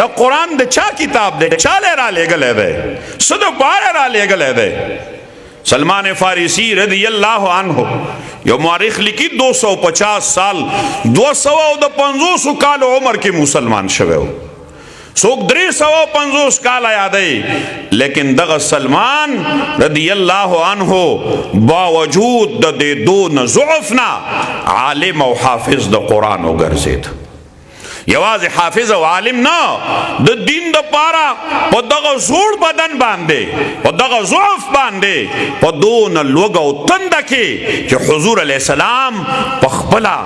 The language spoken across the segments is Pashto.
دا قرآن دا چا کتاب دے چا لے را لے گلے دے صد پارے را لے گلے دے سلمان فارسی رضی اللہ عنہ یو مورخ لکی 250 سال 250 کال عمر کی مسلمان شوے ہو سوک 350 کال یادے لیکن دغ سلمان رضی اللہ عنہ باوجود دا دے دون ضعفنا عالم و حافظ دا قرآن و گرزید یواز حافظ و عالم نا دا دین دا پارا پا دغا زور بدن باندے پا دغا ضعف باندے پا دون لوگا و تندکی کہ حضور علیہ السلام پخبلا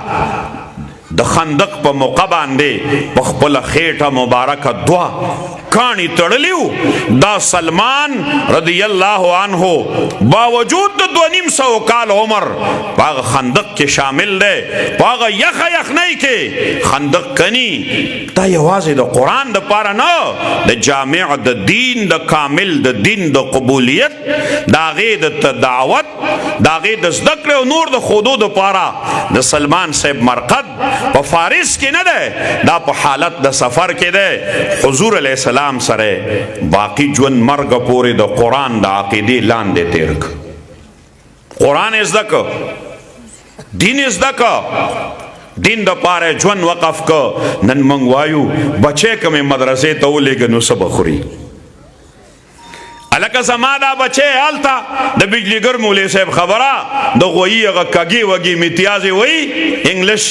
د خندق په موقع باندې په خپل خېټه مبارکه دعا کانی تړلیو دا سلمان رضی الله عنه باوجود د 250 کال عمر باغ خندق کې شامل دی باغ یخنۍ کې خندق کنی دا یوازې د قرآن د پاره نه د جامع د دین د کامل د دین د قبولیت د هغې د دعوت د هغې د زده کړې او نور د ښودو د پاره د سلمان صاحب مرقد په فارس کې نه دی دا په حالت د سفر کې دی حضور علیہ السلام سره باقی ژوند مرګ پورې د قرآن د عقیدې لاندې تیر کړ قرآن زده کړ دین زده کړ دین د پاره ژوند وقف کړ نن موږ وایو بچی کومې مدرسې ته ولېږه نو څه به خوري الکه زما دا بچے حالتا دا بجلیگر مولی صاحب خبرہ دا غوئی اگا کگی وگی میتیازی وئی انگلش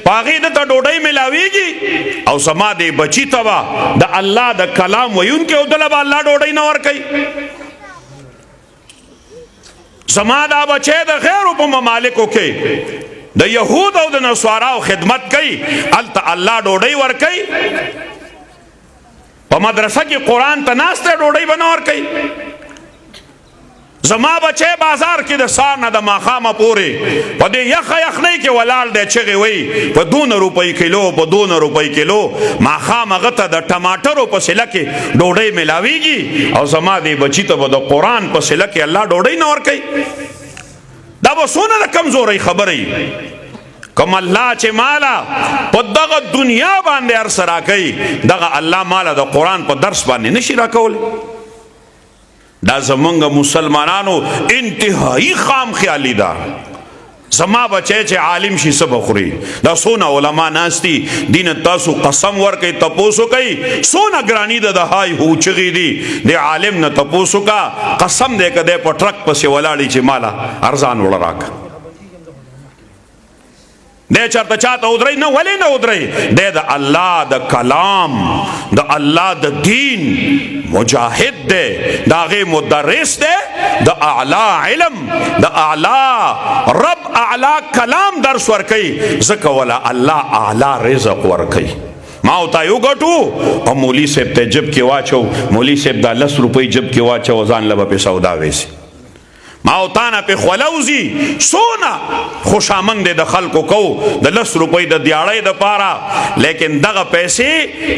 پاگی دا تا ڈوڑائی ملاوی گی او زما دے بچی تبا دا اللہ دا کلام وئی ان کے ادلبا اللہ ڈوڑائی نور کئی زما دا بچے دا غیر پا ممالکو کے دا یہود او دا نسواراو خدمت کئی التا اللہ ڈوڑائی ور کئی پا مدرسہ کی قرآن تناستے ڈوڑی بنور کئی زما بچے بازار کی دا سارنا دا ماخام پورے پا دے یخنئی کے ولال دے چگے وئی پا 2 روپئی کلو پا 2 روپئی کلو ماخام غطا دا ٹماٹرو پا سلکے ڈوڑی ملاوی گی اور زما دے بچی تا دا قرآن پا سلکے اللہ ڈوڑی نور کئی دا با سونا دا کمزوری خبری کم اللہ چے مالا پا دغا دنیا باندے عرص راکئی دغا اللہ مالا دا قرآن پا درس باندے نشی راکول دا زمانگا مسلمانانو انتہائی خام خیالی دا زما بچے چے عالم شی سب خوری دا سونا علماء ناستی دین تاسو قسم ورکی تپوسو کئی سونا گرانی دا دہائی ہو چگی دی دے عالم نا تپوسو کا قسم دے کا دے پا ٹرک پسی ولاڑی چے مالا ارزان وڑا راکا دے چرتا چاہتا ادرائی نہ ولی نہ ادرائی دے دا اللہ دا کلام دا اللہ دا دین مجاہد دے دا غی مدرس دے دا اعلی علم دا اعلی رب اعلی کلام درس ورکی زکا والا اللہ اعلی رزق ورکی ماں تایو گٹو اور مولی سیب تے جب کی واچو مولی سیب دا 10 روپئی جب کی واچو وزان لبا پہ سودا ویسی ماوتانا پہ خولوزی سونا خوش آمنگ دے دا خلقو کو دا 10 روپئی دا دیاڑای دا پارا لیکن دغا پیسے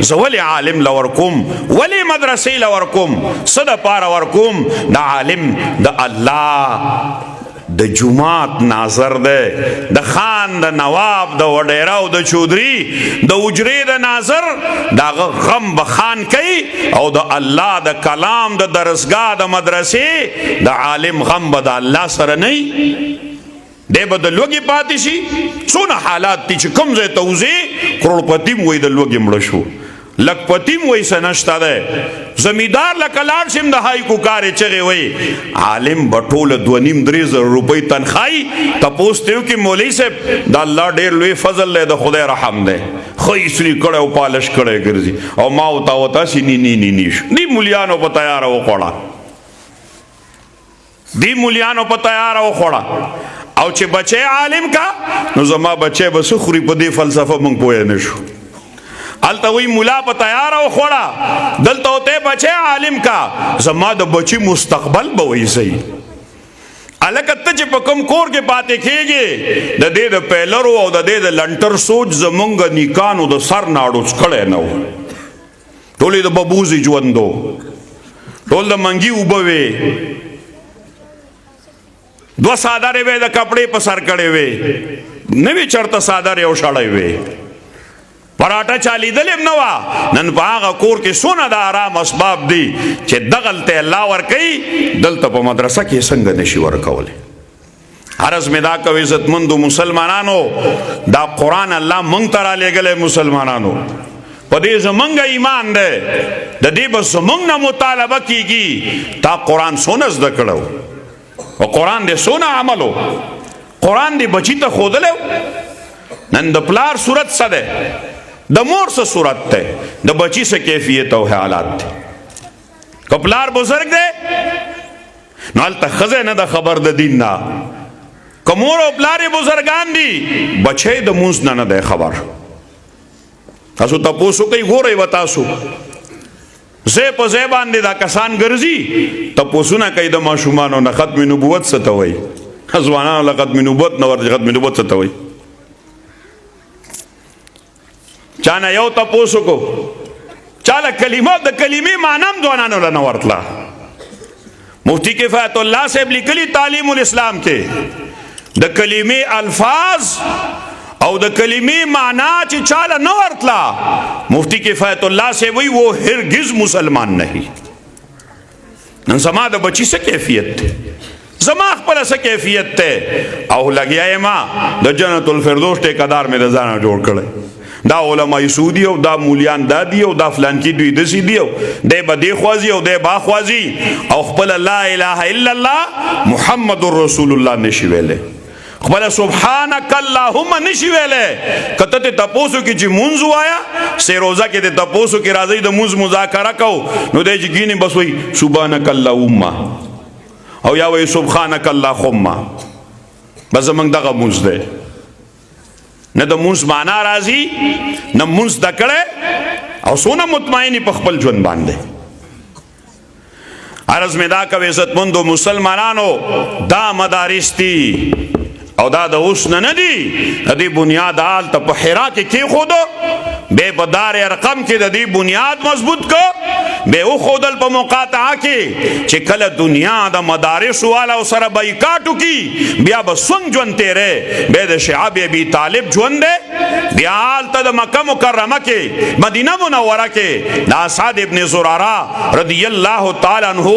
زولی عالم لورکم ولی مدرسی لورکم صدا پارا ورکم دا عالم دا اللہ دا جماعت ناظر دے دا خان دا نواب دا وڈیراو دا چودری دا اجری دا ناظر دا غم بخان کئی او دا اللہ دا کلام دا درسگاہ دا مدرسے دا عالم غم با دا اللہ سر نہیں دے با دا لوگی پاتی شی سونا حالات تی چی کم زی توزی کروڑ پتیم وی دا لوگی مڑشو لک پتیم وی سنشتا دے زمیدار لکلار شم دا ہائی کو کارے چگے وی عالم بطول 2.5 روپئی تنخوائی تا پوستے ہو کہ مولی سے دا اللہ دیر لوی فضل لے دا خدای رحم دے خیسری کڑے و پالش کڑے گرزی او ماوتا ہوتا سی نی نیش دی مولیانو پا تیارا و خوڑا دی مولیانو پا تیارا و خوڑا او چے بچے عالم کا نو زما بچے بس خوری پا دی فلسفہ منگ پوئے نشو حالتا وی ملا پا تیارا و خوڑا دلتا ہوتے بچے عالم کا زما دا بچی مستقبل بوئی سی الکتا چی پا کم کور کے پاتے کھے گے دا دے دا پیلرو او دا دے دا لنٹر سوچ زمانگا نیکانو دا سر ناڑو چکڑے نو تولی دا ببوزی جوندو تول دا منگی اوبوے دو سادارے وے دا کپڑے پا سر کڑے وے نوی چرتا سادارے او شاڑے وے پراټه چالی دلیم نوا نن په هغه کور کې سونه د آرام اسباب دي چې دغلته الله ورکوي دلته په مدرسه کې څنګه نشي ورکولی. عرض مې دا کوي عزتمندو مسلمانانو دا قرآن الله موږ ته رالیږلی مسلمانانو په دې زمونږ ایمان دی د دې به زمونږ نه مطالبه کیږي تا قرآن څونه زده کړو او قرآن دې څونه عملو قرآن دې بچي ته ښودلی نن د پلار صورت څه دی د مور څه صورت دی د بچی څه کیفیت او حالات دی که پلار بزرگ دی نو هلته ښځی نه د خبر د دین نه که مور او پلار بزرگان دي بچی د مونځ نه دی خبر. تاسو تپوس وکئ ګورئ به تاسو ځای په ځای باندې دا کسان ګرځي تپوسونه کوي د ماشومانو نه ختم نبوت څه ته وایي ځوانانو له ختم نبوت نه ورته ختم نبوت څه ته وایي چانا یو تپوسو کو چالا کلمه د کلمې معنی ځوانانو له نه ورتله. مفتی کفایت الله صاحب لیکلي تعلیم الاسلام کې د کلمې الفاظ او د کلمې معنی چې چاله نه ورتله مفتی کفایت الله صاحب وی وہ هرگز مسلمان نہیں. نن زما د بچی څه کیفیت دی زما خپل څه کیفیت دی او لګیا ما د جنت الفردوس ټیکادار مې د ځانه جوړ کړی دا علماء سعودی او دا مولیان دا دی او دا فلان کی دوی دسی دی او دی با دی خوازی او دی با خوازی او خپل لا اله الا الله محمد رسول الله نشی ویلے خپل سبحانک اللهم نشی ویلے کته ته تپوسو کی چې مونږ وایا سه روزه کې ته تپوسو کی راځي د مونږ مذاکره کو نو د جګینی بس وای سبحانک اللهم او یا وای سبحانک اللهم بس موږ دغه مونږ دی نه د مونږ معنا راځي نه مونږ د کړه او سونه مطمئنی په خپل ژوند باندې. عرض مې دا کوي عزتمندو مسلمانانو دا مدارس دي او دا د اوس نه دي د دې بنیاد آلته په حرا کې کېښودو بیا په دار ارقم کې د دې بنیاد مضبوط کو بیا وښودل په مقاطعه کې چې کله دنیا د مدارسو والا سره بایکاټ وکړي بیا به څنګه ژوند تیری بیا د شعب ابي طالب ژوند دی بیا هلته د مکه مکرمه کې مدینه منوره کې د اسعد ابن زراره رضی الله تعالی عنه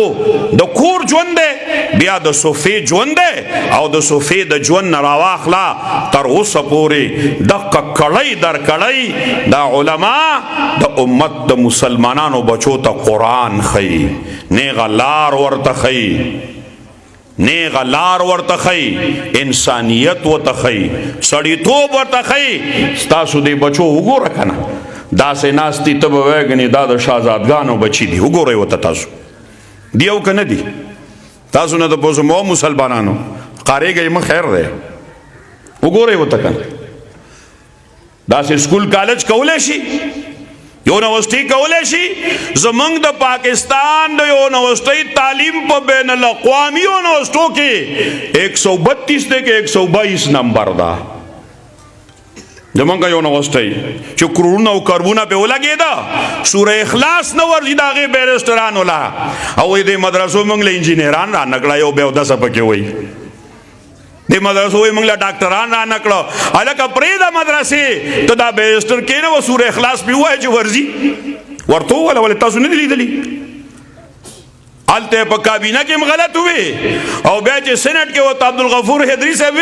د کور ژوند دی بیا د صوفي ژوند دی او د صوفي د ژوند نه راواخلا تر اوسه پورې دغه کړی در کړی دا علما د امت د مسلمانانو بچو ته قرآن خی نیغه لار ورته خی نیغه لار ورته خی انسانیت ورته خی سړیتوب ورته خی. ستاسو دی بچو وګوره کنه داسې ناستی ته به وایې ګنې دا د شهزادګانو بچي دي وګورئ ورته تاسو دی او که نه دي تاسو نه د پوسو مو مسلمانانو قاریږئ مه خیر دی وګورئ ورته کنه داسې سکول کالج کولی شي یونیورسٹی کولی شي زمونږ د پاکستان د یونیورسٹی تعلیم په بین الاقوامی یونیورسٹو کې 132 دی کې 122 نمبر دا زمونږ یونیورسٹی چې کرونه او کربونه په ولګېده سوره اخلاص نه ورځي د هغې بیرسټرانو لا او دې مدرسو موږ له انجینران را نکړه یو بیا اودسه پکې وایي د مدرسو موږ له ډاکټران را نکړه هلکه پرېږده مدرسې ته دا بیرسټر کښېنه و سوره اخلاص پې ووایه چې ورځي ورته وویله ولې تاسو نه دي لیدلي هلته په کابینه کې هم غلط ہوئے او بیا چې سینټ کې ورته عبدالغفور حیدري صاحب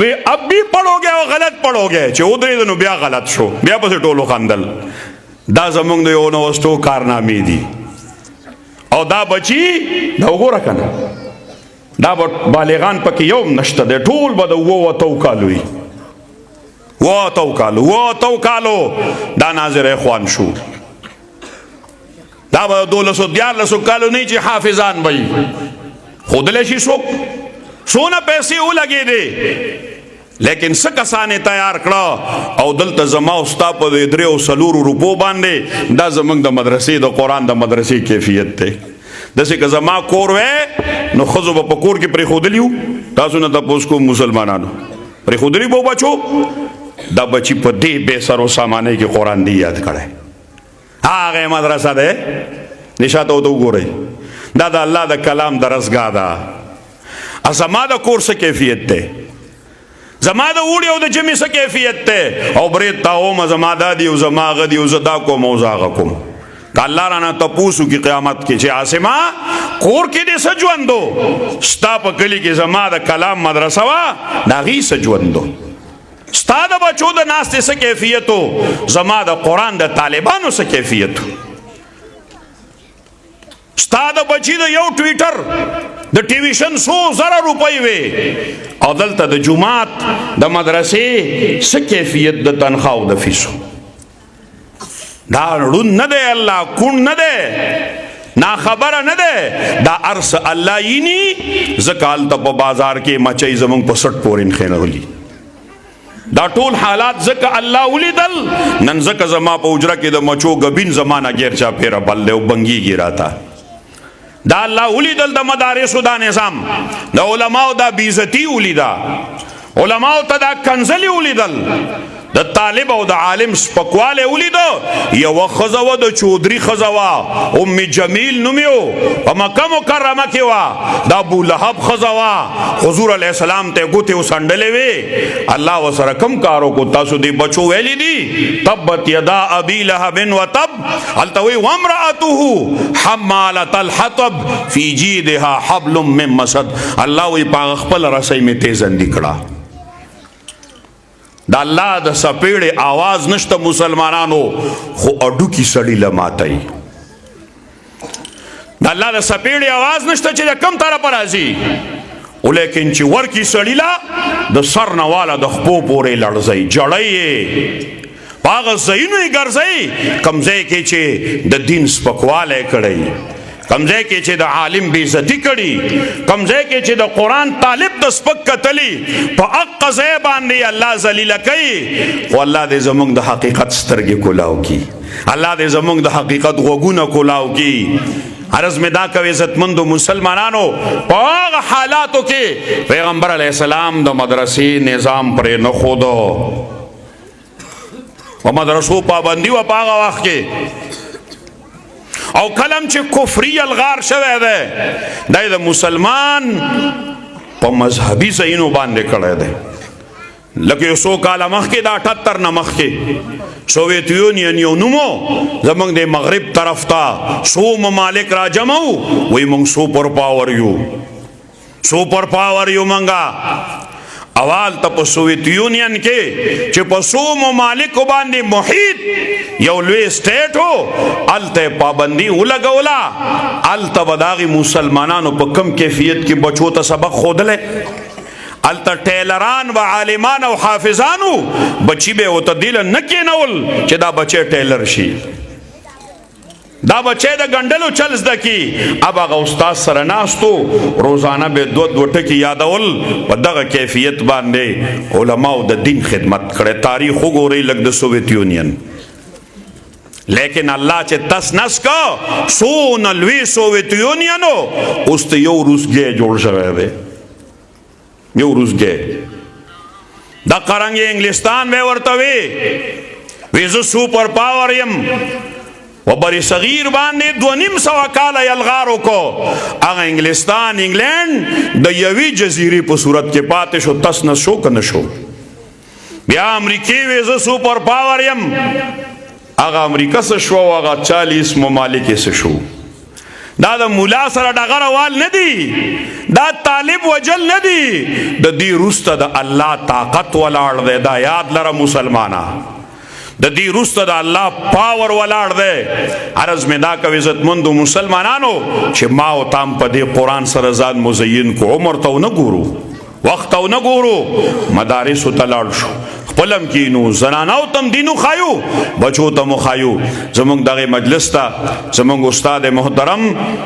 وی اب بھی پڑھو گے او غلط پڑھو گے چې ودرېده نو بیا غلط شو بیا پسې ټولو خندل. دا زمونږ د یونیورسټو کارنامې دي او دا بچي دا وګوره کنه دا بالغان پکې یو هم نشته دی ټول به د 28 کالو وي 28 کالو دا ناظر اخوان شو دا به 12 کالو نه چې حافظان وي ښودلی شي څوک څونه پیسې ولګېدې لیکن څه کسانې تیار کړه او دلته زما او ستا په 3 روپو باندې دا زموږ د مدرسې د قرآن د مدرسې کیفیت دی. داسې که زما کور وی نو ښځو به په کور کې پرېښودلي وو تاسو نه تپوس کوم مسلمانانو پرېښودلي به بچو دا بچي په دې بې سر و سامانۍ کې قرآن دی یاد کړی هغې مدرسه دی دې شاته ورته وګورئ دا د الله د کلام درسګاه ده. زما د کور څه کیفیت دی زما د وړي او د جمی څه کیفیت ته او برید تا اومه زما دا دی او زما هغه دی او زه دا کوم او زه هغه کوم که الله رانه تپوسو کی قیامت کې چې عاصمه کور کې دې څه ژوندو ستا په کلي کې زما د کلام مدرسه وه د هغې څه ژوندو ستا د بچو د ناستې څه کیفیتو زما د قرآن د طالبانو څه کیفیتو ستا د بچی د یو ټویټر د ټیویشن 100,000 روپۍ وې او دلته د جومات د مدرسې څه کیفیت د تنخواو د فیسو دا ړوند نه دی الله کوڼ نه دی نا خبره نه ده دا ارس الله یینی زکال ته په بازار کې مچي زمون په سټ پورین خینولي دا ټول حالات زکه الله ولیدل نن زکه زما په اجره کې د مچو غبین زمانہ غیر چا پیرا بل له بنګي ګراتا دا الله ولیدل د مدارسو دا نظام د علماو دا بیزتی ولیدا علماو ته دا کنزلی ولیدل د طالب او د عالم سپکواله ولیدو یو خزوه د چودري خزوه ام جمیل نومیو په مکه مکرمه کې وا د ابو لهب خزوه حضور علیہ السلام ته ګوته وسندلې وی الله وسره کم کارو کو تاسو دی بچو ویلی دی تبت یدا ابي لهب وتب التوي وامراته حماله الحطب في جيدها حبل من مسد الله وی په خپل رسۍ می تیزندې کړه دا الله د سپېړې आवाज نشته مسلمانانو خو اډو کی سړی لماتای دا الله د سپېړې आवाज نشته چې کم طرف راځي ولیکن چې ورکی سړی لا د سر نواله د خپو پورې لړځي جړی پاغه زینو ګرځي کمزې کې چې د دین سپکواله کړی کمزې کې چې د عالم بیزتی کړي کمزې کې چې د قرآن طالب د سپک کتلی په حق ځای باندې الله ذلیل کوي او الله دې زمونږ د حقیقت سترګې کولاو کی الله دې زمونږ د حقیقت غوږونه کولاو کی عرض میں دا کوي عزتمندو مسلمانانو په هغه حالاتو کې پیغمبر علیہ السلام د مدرسې نظام پرې نه خودو او مدرسو پابندي و په هغه وخت کې او کلم چې کفری الغار شوه ده د مسلمان په مذهبي ځایونو باندې کړی دی لکه 100 کاله مخکې دا 78 نه مخکې سوویت یونین یو نومو زمونږ د مغرب طرف ته 100 ممالک را جمع وی مونږ سوپر پاور یو منګه اول ته په سوویت یونین کې چې په 100 ممالک باندې محیط یو لوی سټیټ هو الته پابندي ولګولا الته بداغي مسلمانانو په کم کیفیت کې بچو ته سبق خودلې الته ټیلران و عالمان او حافظانو بچی به وتدیل نه کینول چې دا بچی ټیلر شي دا بچه د ګندلو چل زده کی اب هغه استاد سره ناستو روزانه به دو ټکی یادول په دغه کیفیت باندې علماو د دین خدمت کړي تاریخ وګورئ لګ د سوویت یونین لیکن الله چې تس نس کا سون لوی سوویت یونینو اوس ته یو روسګي جوړ شوی دی یو روسګي دا قرنګ انګلستان به ورته وی زه سوپر پاور یم و بری صغیر باندې 2.5 کاله یلغارو کو هغه انګلستان انګلند د یوې جزیرې په صورت کې پاتې شو تس نه شو کنه شو بیا امریکای وې زه سوپر پاور یم هغه امریکا سره شو هغه 40 ممالک سره شو دا د مولا سره ډغره وال نه دی دا طالب وجل نه دی د دې روسته د الله طاقت ولاړ دی دا یاد لره مسلمانا د دې روسته د الله پاور ولاړ دی عرض میں دا کوي عزتمندو مسلمانانو چې ما او تام په دې قرآن سره ځان مزین کو عمر ته نه ګورو وخت او نه ګورو مدارس ته لاړ شو خپلم کینو زنانو تم دینو خایو بچو تم خایو زمونږ دغه مجلس ته زمونږ استاد محترم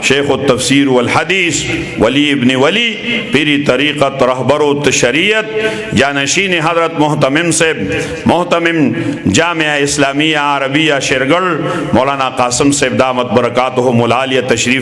شیخ التفسیر والحدیث ولی ابن ولی پیری طریقت رهبر الشریعت جانشین حضرت محتمم سے محتمم جامعہ اسلامیہ عربیہ شیرگڑھ مولانا قاسم صاحب دامت برکاتہم العالیہ تشریف